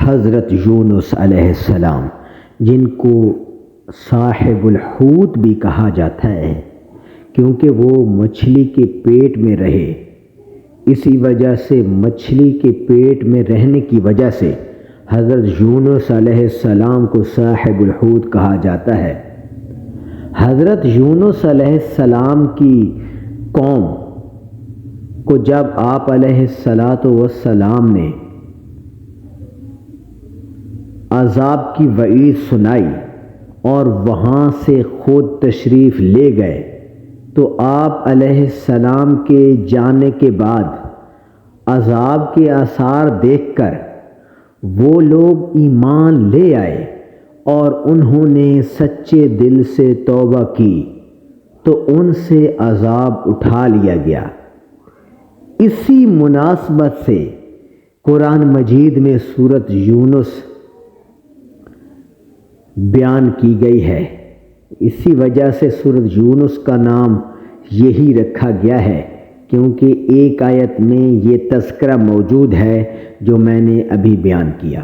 حضرت یونس علیہ السلام، جن کو صاحب الحوت بھی کہا جاتا ہے کیونکہ وہ مچھلی کے پیٹ میں رہے، اسی وجہ سے مچھلی کے پیٹ میں رہنے کی وجہ سے حضرت یونس علیہ السلام کو صاحب الحوت کہا جاتا ہے۔ حضرت یونس علیہ السلام کی قوم کو جب آپ علیہ السلام نے عذاب کی وعید سنائی اور وہاں سے خود تشریف لے گئے تو آپ علیہ السلام کے جانے کے بعد عذاب کے آثار دیکھ کر وہ لوگ ایمان لے آئے اور انہوں نے سچے دل سے توبہ کی تو ان سے عذاب اٹھا لیا گیا۔ اسی مناسبت سے قرآن مجید میں سورۃ یونس بیان کی گئی ہے، اسی وجہ سے سورۃ یونس کا نام یہی رکھا گیا ہے کیونکہ ایک آیت میں یہ تذکرہ موجود ہے جو میں نے ابھی بیان کیا۔